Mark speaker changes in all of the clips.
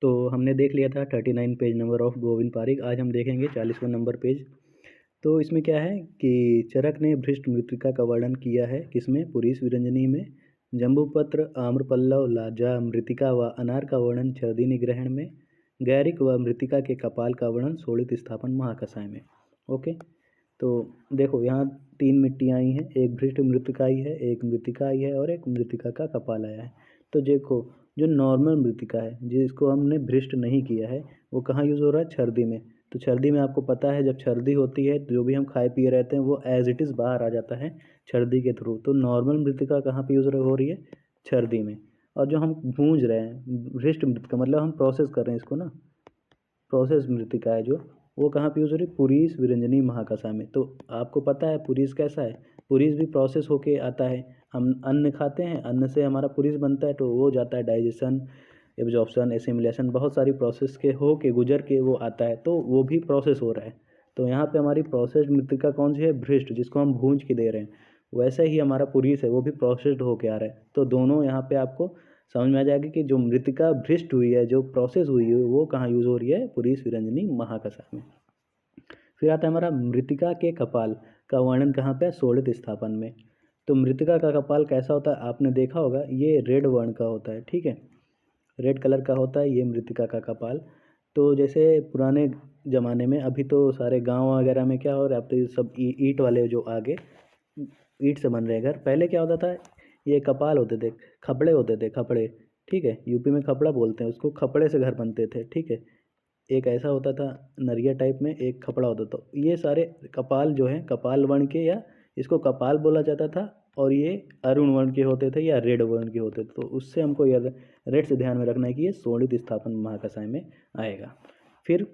Speaker 1: तो हमने देख लिया था 39 page number of Govind Pareek. आज हम देखेंगे 40वां नंबर पेज। तो इसमें क्या है कि चरक ने भ्रष्ट मृत्तिका का वर्णन किया है किसमें, पुरीश विरंजनी में। जम्बूपत्र, आम्रपल्लव, लाजा मृत्तिका व अनार का वर्णन छर्दीनी ग्रहण में। गैरिक व मृत्तिका के कपाल का वर्णन शोणित स्थापन महाकषाय में। ओके, तो देखो यहाँ 3 मिट्टियाँ आई हैं, एक भ्रष्ट मृत्तिका आई है, एक मृत्तिका आई है और एक मृत्तिका का कपाल आया है। तो देखो जो नॉर्मल मृत्तिका है जिसको हमने भ्रष्ट नहीं किया है वो कहाँ यूज़ हो रहा है, छर्दी में। तो छर्दी में आपको पता है जब छर्दी होती है तो जो भी हम खाए पिए रहते हैं वो एज इट इज़ बाहर आ जाता है छर्दी के थ्रू। तो नॉर्मल मृत्तिका कहाँ पे यूज़ हो रही है, छर्दी में। और जो हम भूंज रहे हैं भ्रष्ट मृत्तिका मतलब हम प्रोसेस कर रहे हैं इसको ना, प्रोसेस मृत्तिका है जो, वो कहाँ पे यूज़ हो रही है, पुरीश विरंजनी महाकषाय में। तो आपको पता है पुरीश कैसा है, पुरीश भी प्रोसेस होके आता है। हम अन्न खाते हैं, अन्न से हमारा पुरीश बनता है, तो वो जाता है डाइजेशन, एब्जॉर्प्शन, एसिमिलेशन, बहुत सारी प्रोसेस के हो के गुजर के वो आता है, तो वो भी प्रोसेस हो रहा है। तो यहाँ पे हमारी प्रोसेस मृत्तिका कौन सी है, भ्रष्ट, जिसको हम भूंज के दे रहे हैं। वैसे ही हमारा पुरीश है वो भी प्रोसेस्ड होके आ रहा है। तो दोनों यहाँ पे आपको समझ में आ जाएगा कि जो मृत्तिका भ्रष्ट हुई है, जो प्रोसेस हुई है, वो कहाँ यूज़ हो रही है, पुरीश विरंजनी महाकषाय में। फिर आता है हमारा मृत्तिका के कपाल का वर्णन कहाँ पे, शोणित स्थापन में। तो मृत्तिका का कपाल कैसा होता है आपने देखा होगा, ये रेड वर्ण का होता है, ठीक है, रेड कलर का होता है ये मृत्तिका का कपाल। तो जैसे पुराने ज़माने में, अभी तो सारे गांव वगैरह में क्या हो रहा है, अब तो ये सब ईंट वाले जो आगे ईंट से बन रहे घर, पहले क्या होता था, ये कपाल होते थे, खपड़े होते थे, खपड़े, ठीक है, यूपी में खपड़ा बोलते हैं उसको, खपड़े से घर बनते थे, ठीक है। एक ऐसा होता था नरिया टाइप में, एक खपड़ा होता था। ये सारे कपाल जो है कपाल वर्ण के, या इसको कपाल बोला जाता था, और ये अरुण वर्ण के होते थे या रेड वर्ण के होते थे। तो उससे हमको याद, रेड से ध्यान में रखना है कि ये शोणित स्थापन महाकषाय में आएगा। फिर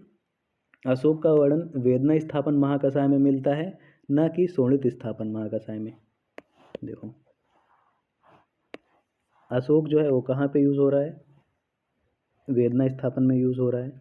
Speaker 1: अशोक का वर्णन वेदना स्थापन महाकषाय में मिलता है, न कि शोणित स्थापन महाकषाय में। देखो अशोक जो है वो कहाँ पे यूज़ हो रहा है, वेदना स्थापन में यूज़ हो रहा है।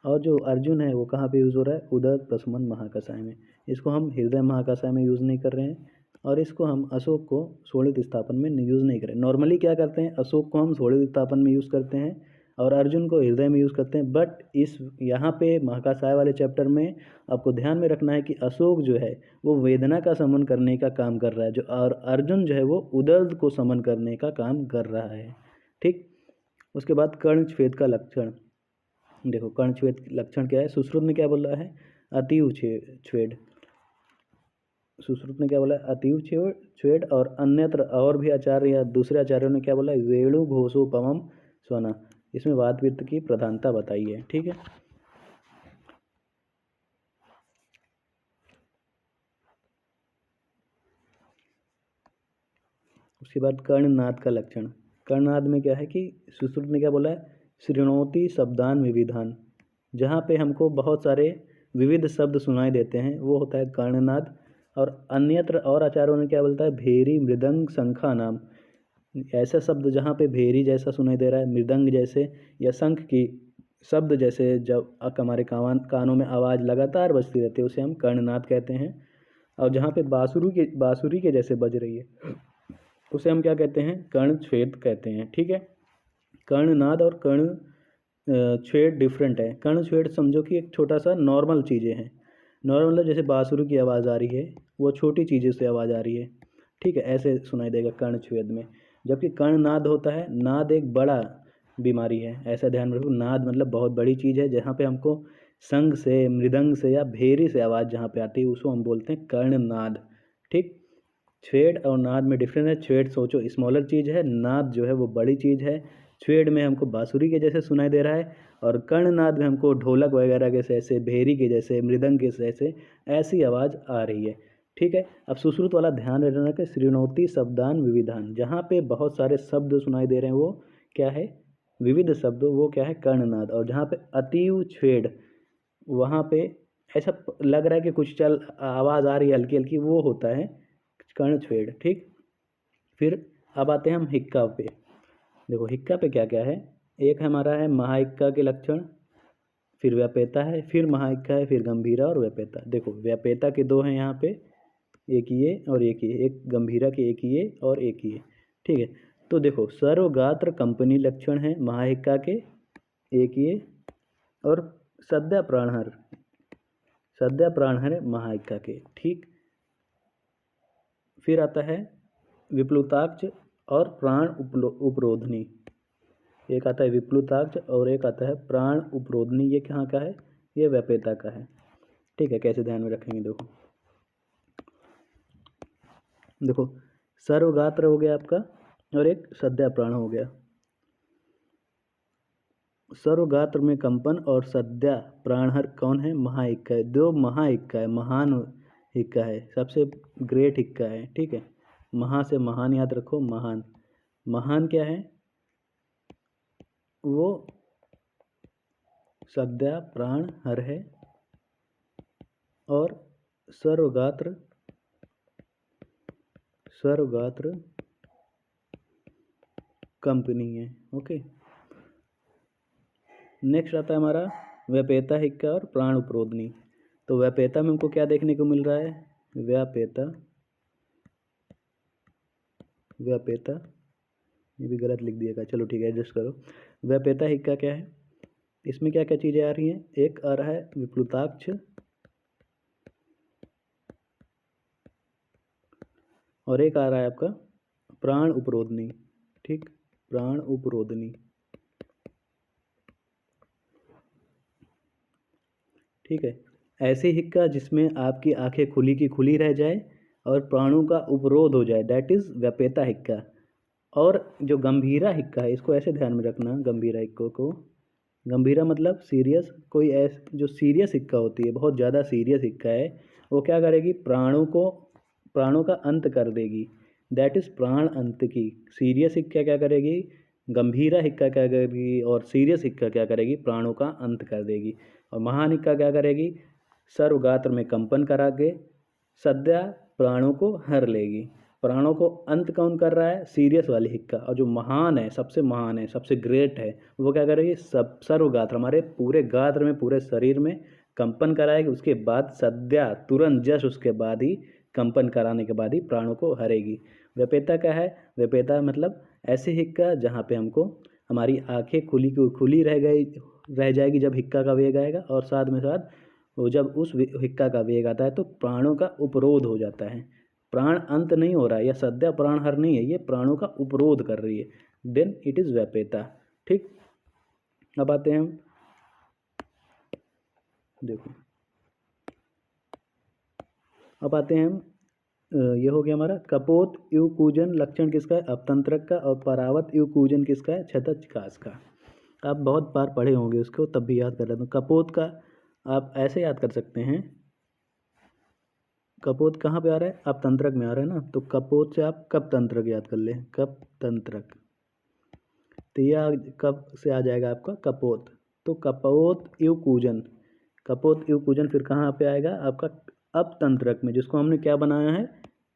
Speaker 1: और जो अर्जुन है वो कहाँ पे यूज़ हो रहा है, उदर प्रशमन महाकषाय में। इसको हम हृदय महाकषाय में यूज़ नहीं कर रहे हैं, और इसको हम अशोक को शोणित स्थापन में यूज़ नहीं करें। नॉर्मली क्या करते हैं, अशोक को हम शोणित स्थापन में यूज़ करते हैं और अर्जुन को हृदय में यूज़ करते हैं। बट इस यहाँ पे महाकषाय वाले चैप्टर में आपको ध्यान में रखना है कि अशोक जो है वो वेदना का समन करने का काम कर रहा है, जो और अर्जुन जो है वो उदर को समन करने का काम कर रहा है, ठीक। उसके बाद कर्ण छेद का लक्षण। देखो कर्ण छेद लक्षण क्या है, सुश्रुत ने क्या बोला है, अतीव छेद। सुश्रुत ने क्या बोला है, अतीव छेद। और अन्यत्र और भी आचार्य या दूसरे आचार्यों ने क्या बोला है, वेणु घोषोपमम स्वना। इसमें वाद वित्त की प्रधानता बताई है, ठीक है। उसके बाद कर्णनाद का लक्षण। कर्णनाद में क्या है कि सुश्रुत ने क्या बोला है, शृणोति शब्दान विविधान। जहाँ पे हमको बहुत सारे विविध शब्द सुनाई देते हैं वो होता है कर्णनाद। और अन्यत्र और आचार्यों ने क्या बोलता है, भेरी मृदंग शंखा नाम। ऐसा शब्द जहाँ पे भेरी जैसा सुनाई दे रहा है, मृदंग जैसे या शंख की शब्द जैसे, जब हमारे कानों में आवाज़ लगातार बजती रहती है उसे हम कर्णनाद कहते हैं। और जहाँ पे बांसुरी के जैसे बज रही है उसे हम क्या कहते हैं, कर्ण छेद कहते हैं, ठीक है। कर्णनाद और कर्ण छेद डिफरेंट है। कर्ण छेद समझो कि एक छोटा सा नॉर्मल चीज़ें हैं, नॉर्मल मतलब जैसे बांसुरी की आवाज़ आ रही है वो छोटी चीज़ों से आवाज़ आ रही है, ठीक है, ऐसे सुनाई देगा कर्ण छेद में। जबकि कर्णनाद होता है, नाद एक बड़ा बीमारी है, ऐसा ध्यान रखो। नाद मतलब बहुत बड़ी चीज़ है, जहाँ पे हमको शंख से, मृदंग से या भेरी से आवाज़ जहाँ पे आती है उसको हम बोलते हैं कर्णनाद, ठीक। छेद और नाद में डिफरेंस है। छेद सोचो स्मॉलर चीज़ है, नाद जो है वो बड़ी चीज़ है। छेद में हमको बांसुरी के जैसे सुनाई दे रहा है, और कर्णनाद में हमको ढोलक वगैरह के जैसे, भेरी के जैसे, मृदंग के जैसे ऐसी आवाज़ आ रही है, ठीक है। अब सुश्रुत वाला ध्यान रखना कि श्रृणोति शब्दान विविधान, जहाँ पे बहुत सारे शब्द सुनाई दे रहे हैं वो क्या है, विविध शब्द, वो क्या है, कर्णनाद। और जहाँ पे अतीव छेद, वहाँ पे ऐसा लग रहा है कि कुछ चल आवाज़ आ रही है हल्की हल्की, वो होता है कर्ण छेद, ठीक। फिर अब आते हैं हम हिक्का पे। देखो हिक्का पे क्या क्या है, एक हमारा है महाहिक्का के लक्षण, फिर व्यापेता है, फिर महाहिक्का है, फिर गंभीरा और व्यापेता। देखो व्यापेता के दो हैं यहाँ पे, एक ये और एक ये, एक गंभीरा के एक ये और एक ये, ठीक है। तो देखो सर्वगात्र कंपनी लक्षण है महाहिक्का के, एक ये, और सद्या प्राणहर, सद्या प्राणहर है महाइक्का के, ठीक। फिर आता है विप्लुताक्ष और प्राण उपरोधनी, एक आता है विप्लुताक्ष और एक आता है प्राण उपरोधनी। ये कहाँ का है? ये व्यापेता का है, ठीक है। कैसे ध्यान में रखेंगे, देखो देखो, सर्वगात्र हो गया आपका और एक सद्या प्राण हो गया। सर्वगात्र में कंपन और सद्या प्राणहर कौन है? महाइक्का है। दो महाइक्का है, महान इक्का है, सबसे ग्रेट इक्का है, ठीक है। महा से महान याद रखो, महान। महान क्या है? वो सद्या प्राणहर है और सर्वगात्र, सर्वगात्र कंपनी है, ओके। नेक्स्ट आता है हमारा व्यापेता हिक्का और प्राण उपरोधनी। तो व्यापेता में हमको क्या देखने को मिल रहा है? व्यापेता, व्यापेता, ये भी गलत लिख दिएगा, चलो ठीक है, एडजस्ट करो। व्यापेता हिक्का क्या है? इसमें क्या क्या चीज़ें आ रही हैं? एक आ रहा है विप्लुताक्ष और एक आ रहा है आपका प्राण उपरोधनी, ठीक, प्राण उपरोधनी, ठीक है। ऐसी हिक्का जिसमें आपकी आंखें खुली की खुली रह जाए और प्राणों का उपरोध हो जाए, दैट इज व्यापेता हिक्का। और जो गंभीरा हिक्का है, इसको ऐसे ध्यान में रखना, गंभीरा हिक्को को, गंभीरा मतलब सीरियस, कोई ऐसे जो सीरियस हिक्का होती है, बहुत ज़्यादा सीरियस हिक्का है, वो क्या करेगी? प्राणों का अंत कर देगी, दैट इज प्राण अंत की। सीरियस हिक्का क्या करेगी? गंभीरा हिक्का क्या करेगी? और सीरियस हिक्का क्या करेगी? प्राणों का अंत कर देगी। और महान हिक्का क्या करेगी? सर्वगात्र में कंपन करा के सद्या प्राणों को हर लेगी। प्राणों को अंत कौन कर रहा है? सीरियस वाली हिक्का। और जो महान है, सबसे महान है, सबसे ग्रेट है, वो क्या करेगी? सब सर्वगात्र, हमारे पूरे गात्र में, पूरे शरीर में कंपन कराएगी। उसके बाद सद्या, तुरंत जस्ट उसके बाद ही, कंपन कराने के बाद ही प्राणों को हरेगी। व्यापेता क्या है? व्यापेता मतलब ऐसे हिक्का जहाँ पे हमको हमारी आंखें खुली की खुली रह जाएगी जब हिक्का का वेग आएगा, और साथ में साथ वो जब उस हिक्का का वेग आता है तो प्राणों का उपरोध हो जाता है। प्राण अंत नहीं हो रहा है, या सद्या प्राण हर नहीं है, ये प्राणों का उपरोध कर रही है, देन इट इज व्यापेता, ठीक। अब आते हैं हम, देखो अब आते हैं हम, ये हो गया हमारा कपोत इव कूजन लक्षण किसका है? अपतंत्रक का। और परावत इव कूजन किसका है? क्षतचकास का। आप बहुत बार पढ़े होंगे उसको, तब भी याद कर लेते हैं। कपोत का आप ऐसे याद कर सकते हैं, कपोत कहाँ पे आ रहा है? अपतंत्रक में आ रहा है ना, तो कपोत से आप कप तंत्रक याद कर लें, कप तंत्रक। तो यह कब से आ जाएगा आपका कपोत। तो कपोत इव कूजन, कपोत इव कूजन फिर कहाँ पे आएगा? आपका अपतंत्रक में, जिसको हमने क्या बनाया है?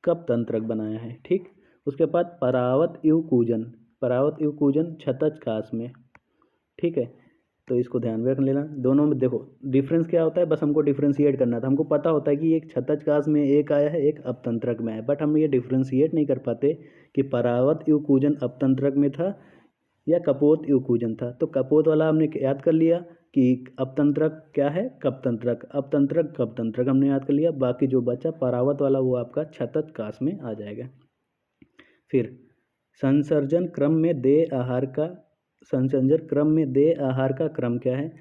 Speaker 1: कप तंत्रक बनाया है, ठीक। उसके बाद परावत इव कूजन, परावत इव कूजन क्षतचकास में, ठीक है। तो इसको ध्यान में रख लेना। दोनों में देखो डिफरेंस क्या होता है, बस हमको डिफ्रेंशिएट करना था। हमको पता होता है कि एक क्षतचकास में एक आया है, एक अपतंत्रक में है, बट हम ये डिफ्रेंशिएट नहीं कर पाते कि परावत इव कूजन अपतंत्रक में था या कपोत इव कूजन था। तो कपोत वाला हमने याद कर लिया कि अपतंत्रक क्या है? कपतंत्रक, अपतंत्रक कपतंत्रक हमने याद कर लिया। बाकी जो बचा परावत वाला, वो आपका क्षतचकास में आ जाएगा। फिर संसर्जन क्रम में देह आहार का, संसर्जन क्रम में देह आहार का क्रम क्या है?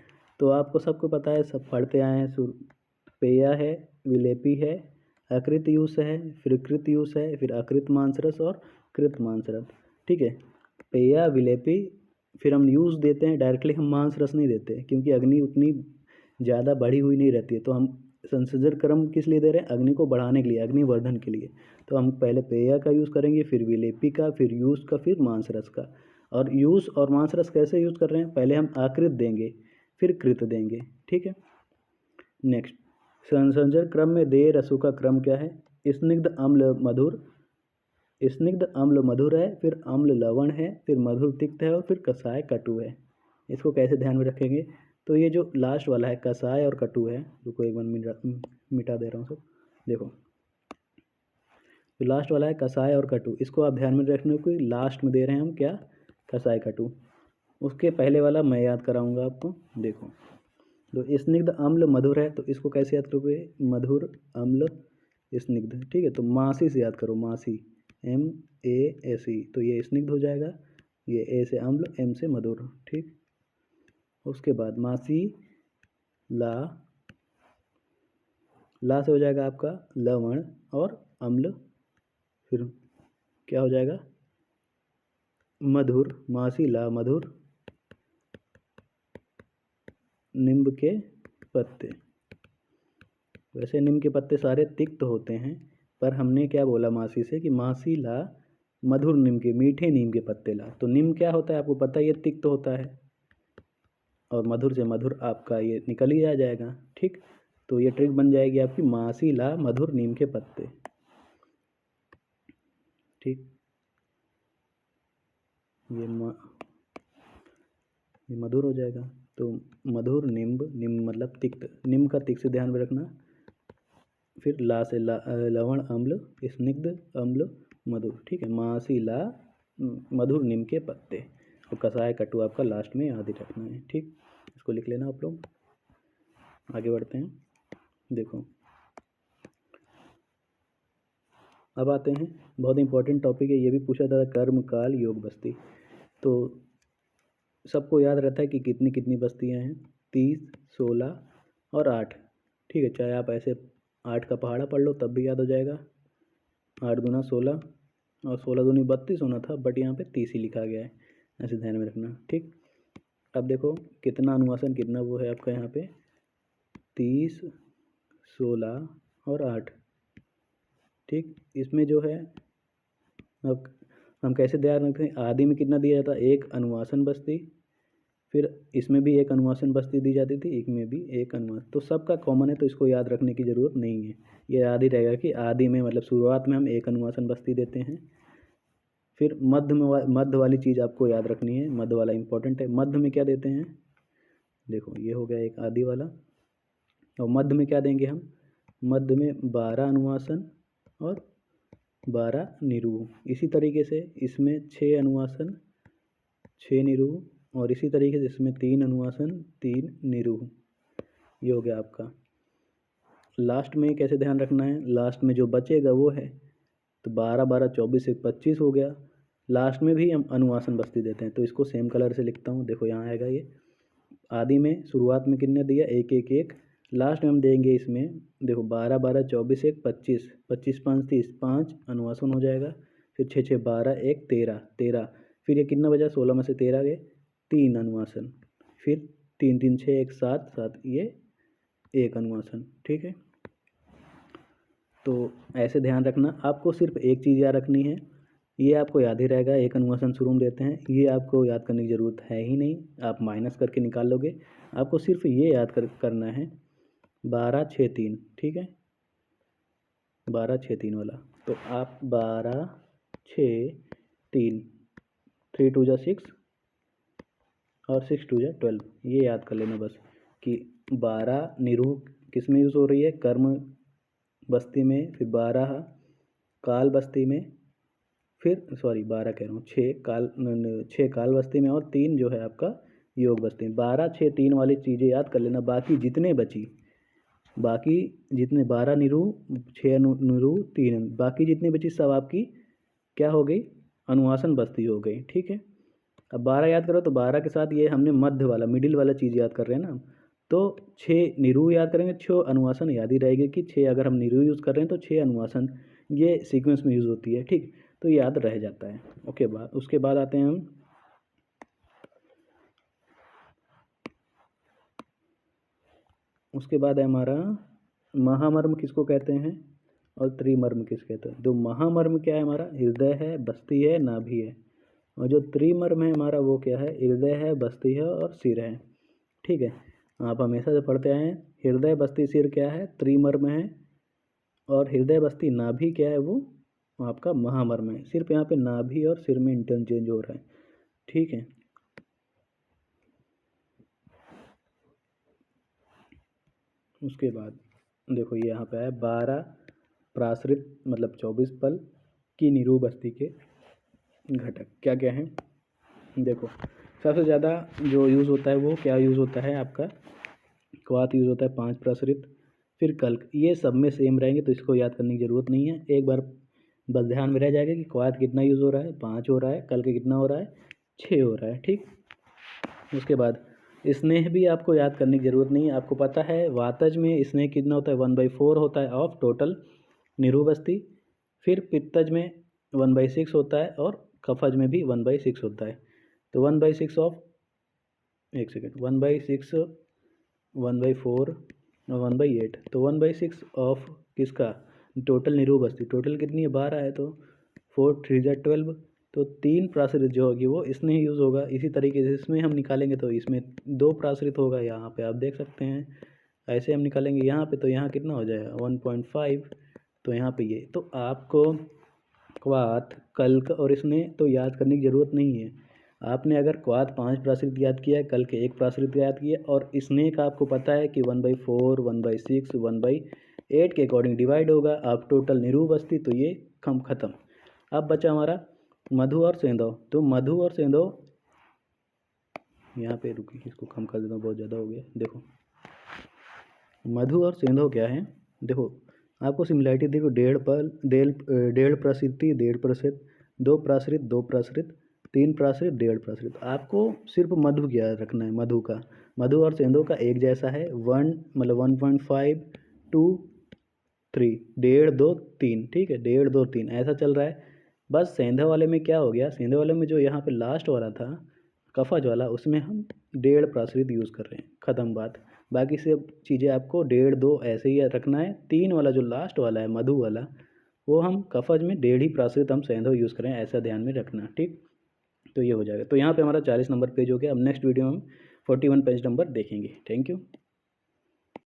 Speaker 1: तो आपको सबको पता है, सब पढ़ते आए हैं। पेया है, विलेपी है, अकृत यूस है, फिर कृत यूस है, फिर अकृत मांसरस और कृत मांसरस, ठीक है। पेया विलेपी, फिर हम यूज देते हैं डायरेक्टली, हम मांसरस नहीं देते क्योंकि अग्नि उतनी ज़्यादा बढ़ी हुई नहीं रहती है। तो हम संसर्जन क्रम किस लिए दे रहे हैं? अग्नि को बढ़ाने के लिए, अग्निवर्धन के लिए। तो हम पहले पेया का यूज़ करेंगे, फिर विलेपी का, फिर यूज का, फिर मांसरस का। और यूज और मांसरस कैसे यूज कर रहे हैं? पहले हम आकृत देंगे, फिर कृत देंगे, ठीक है। नेक्स्ट, संसर्जन क्रम में देह रसों का क्रम क्या है? स्निग्ध अम्ल मधुर, स्निग्ध अम्ल मधुर है, फिर अम्ल लवण है, फिर मधुर तिक्त है, और फिर कषाय कटु है। इसको कैसे ध्यान में रखेंगे? तो ये जो लास्ट वाला है कषाय और कटु है, रुको एक बार मिटा दे रहा हूँ सब, देखो तो लास्ट वाला है कषाय और कटु, इसको आप ध्यान में रखने को, लास्ट में दे रहे हैं हम क्या? कषाय कटु। उसके पहले वाला मैं याद कराऊंगा आपको। देखो, तो स्निग्ध अम्ल मधुर है, तो इसको कैसे याद करोगे? मधुर अम्ल स्निग्ध, ठीक है। तो मासी से याद करो, मासी, MASE, तो ये स्निग्ध हो जाएगा, ये ए से अम्ल, M से मधुर, ठीक। उसके बाद मासी ला, ला से हो जाएगा आपका लवण और अम्ल, फिर क्या हो जाएगा? मधुर, मासी ला मधुर, नींब के पत्ते। वैसे नीम के पत्ते सारे तिक्त होते हैं, पर हमने क्या बोला मासी से कि मासी ला मधुर नीम के, मीठे नीम के पत्ते ला। तो नीम क्या होता है आपको पता है, ये तिक्त होता है, और मधुर से मधुर आपका ये निकल ही आ जाएगा, ठीक। तो ये ट्रिक बन जाएगी आपकी, मासी ला मधुर नीम के पत्ते, ठीक। ये मधुर हो जाएगा। तो मधुर नींब, नींब मतलब तिक्त, नींब का तिक्त से ध्यान में रखना। फिर ला से लवण अम्ल, स्निग्ध अम्ल मधुर, ठीक है। मासी ला मधुर नीम के पत्ते, और कसाय कटु आपका लास्ट में याद ही रखना है, ठीक। इसको लिख लेना आप लोग। आगे बढ़ते हैं। देखो, अब आते हैं, बहुत इंपॉर्टेंट टॉपिक है, ये भी पूछा था, कर्म काल योग बस्ती। तो सबको याद रहता है कि कितनी कितनी बस्तियां हैं, 30, 16 और 8, ठीक है। चाहे आप ऐसे 8 का पहाड़ा पढ़ लो तब भी याद हो जाएगा। 8 दूना 16 और 16 दूनी 32 होना था, बट यहाँ पे 30 ही लिखा गया है, ऐसे ध्यान में रखना, ठीक। अब देखो कितना अनुवासन, कितना वो है आपका यहाँ पे, 30, 16 और 8, ठीक। इसमें जो है, अब हम कैसे ध्यान रखते हैं, आदि में कितना दिया जाता है, एक अनुवासन बस्ती, फिर इसमें भी एक अनुवासन बस्ती दी जाती थी, एक में भी एक अनुवासन, तो सबका कॉमन है, तो इसको याद रखने की ज़रूरत नहीं है। ये याद ही रहेगा कि आदि में मतलब शुरुआत में हम एक अनुवासन बस्ती देते हैं। फिर मध्य में, मध्य वाली चीज़ आपको याद रखनी है, मध्य वाला इंपॉर्टेंट है। मध्य में क्या देते हैं, देखो ये हो गया एक आदि वाला, और मध्य में क्या देंगे हम, मध्य में 12 अनुवासन और 12 निरूह। इसी तरीके से इसमें 6 अनुवासन, 6 निरूह, और इसी तरीके से इसमें 3 अनुवासन, 3 निरूह। ये हो गया आपका। लास्ट में कैसे ध्यान रखना है, लास्ट में जो बचेगा वो है, तो 12 12 24 से 25 हो गया। लास्ट में भी हम अनुवासन बस्ती देते हैं, तो इसको सेम कलर से लिखता हूँ, देखो यहाँ आएगा ये। आदि में शुरुआत में कितने दिया, 1 1 1, लास्ट में हम देंगे इसमें, देखो 12 12 24 1 25, 25 5 30, 5 अनुवासन हो जाएगा। फिर 6 6 12 1 13 13, फिर ये कितना बचा, 16 में से 13 गए, 3 अनुवासन, फिर 3 3 6 1 7 7, ये 1 अनुवासन, ठीक है। तो ऐसे ध्यान रखना, आपको सिर्फ एक चीज़ याद रखनी है, ये आपको याद ही रहेगा, एक अनुवासन शुरू में देते हैं, ये आपको याद करने की ज़रूरत है ही नहीं, आप माइनस करके निकाल लोगे। आपको सिर्फ ये याद करना है, 12 6 3, ठीक है, 12 6 3 वाला। तो आप 12 6 3, 3 2 जा 6 और 6 2 जा 12, ये याद कर लेना बस, कि 12 निरूह किस में यूज़ हो रही है, कर्म बस्ती में, फिर 12 काल बस्ती में, फिर सॉरी 12 कह रहा हूँ, 6 काल बस्ती में, और 3 जो है आपका योग बस्ती में। 12 6 3 वाली चीज़ें याद कर लेना, बाकी जितने बची, बाकी जितने 12 निरूह, 6 निरूह, 3, बाकी जितनी बची सब आपकी क्या हो गई, अनुवासन बस्ती हो गई, ठीक है। अब 12 याद करो, तो 12 के साथ ये हमने मध्य वाला, मिडिल वाला चीज़ याद कर रहे हैं ना, तो 6 निरूह याद करेंगे, 6 अनुवासन याद ही रहेगी, कि 6 अगर हम निरूह यूज़ कर रहे हैं तो 6 अनुवासन, ये सीक्वेंस में यूज़ होती है, ठीक। तो याद रह जाता है। ओके, उसके बाद आते हैं हम, उसके बाद है हमारा महामर्म किसको कहते हैं और त्रिमर्म किस कहते हैं। जो महामर्म क्या है हमारा, हृदय है, बस्ती है, नाभि है, और जो त्रिमर्म है हमारा वो क्या है, हृदय है, बस्ती है और सिर है, ठीक है। आप हमेशा से पढ़ते आए हैं, हृदय बस्ती सिर क्या है, त्रिमर्म है, और हृदय बस्ती नाभि क्या है, वो आपका महामर्म है। सिर्फ यहाँ पे नाभि और सिर में इंटरचेंज हो रहा है, ठीक है। उसके बाद देखो ये यहाँ पे है 12 प्राश्रित मतलब 24 पल की निरूह बस्ती के घटक क्या क्या हैं। देखो सबसे ज़्यादा जो यूज़ होता है वो क्या यूज़ होता है आपका, क्वाथ यूज़ होता है, 5 प्रसरित, फिर कल्क। ये सब में सेम रहेंगे तो इसको याद करने की ज़रूरत नहीं है। एक बार बस ध्यान में रह जाएगा कि क्वाथ कितना यूज़ हो रहा है, 5 हो रहा है, कल्क कितना हो रहा है, 6 हो रहा है। ठीक, उसके बाद स्नेह भी आपको याद करने की ज़रूरत नहीं है। आपको पता है वातज में स्नेह कितना होता है, 1/4 होता है ऑफ टोटल निरूबस्ती। फिर पित्तज में 1/6 होता है और कफज में भी 1/6 होता है। तो 1/6 ऑफ, एक सेकेंड, 1/6, 1/4 और 1/8, तो 1/6 ऑफ किसका, टोटल निरूबस्ती। टोटल कितनी है, 12 है, तो 4 3 जा 12, तो 3 प्रासृत जो होगी वो इसमें ही यूज़ होगा। इसी तरीके से इसमें हम निकालेंगे तो इसमें 2 प्रासृत होगा, यहाँ पे आप देख सकते हैं। ऐसे हम निकालेंगे यहाँ पे तो यहाँ कितना हो जाएगा 1.5, तो यहाँ पे ये। तो आपको क्वाथ, कल्क और इसमें तो याद करने की ज़रूरत नहीं है। आपने अगर क्वाथ 5 प्रासृत याद किया है, कल्क 1 प्रासृत याद किया और स्नेह का आपको पता है कि 1/4, 1/6, 1/8 के अकॉर्डिंग डिवाइड होगा आप टोटल निरूबस्ती, तो ये खत्म। अब बचा हमारा मधु और सेंधव। तो मधु और सेंधव, यहाँ पे रुकिए इसको कम कर देता हूँ, बहुत ज़्यादा हो गया। देखो मधु और सेंधव क्या है, देखो आपको सिमिलैरिटी देखो, 1.5 प्रसृति 1.5 प्रसृत, 2 प्रासृत 2 प्रासृत, 3 प्रासृत 1.5 प्रासृत। आपको सिर्फ मधु क्या रखना है, मधु का, मधु और सेंधव का एक जैसा है, 1 मतलब 1.5 2 3, 1.5 2 3, ठीक है, 1.5 2 3 ऐसा चल रहा है। बस सेंधव वाले में क्या हो गया, सेंधव वाले में जो यहाँ पे लास्ट वाला था कफज वाला, उसमें हम 1.5 प्रासृत यूज़ कर रहे हैं, ख़त्म बात। बाकी सब चीज़ें आपको 1.5 2 ऐसे ही रखना है। 3 वाला जो लास्ट वाला है मधु वाला, वो हम कफज में 1.5 ही प्रासृत हम सेंधव यूज़ करें, ऐसा ध्यान में रखना। ठीक, तो ये हो जाएगा। तो यहाँ पे हमारा 40 नंबर पेज हो गया। अब नेक्स्ट वीडियो में हम 41 पेज नंबर देखेंगे। Thank you.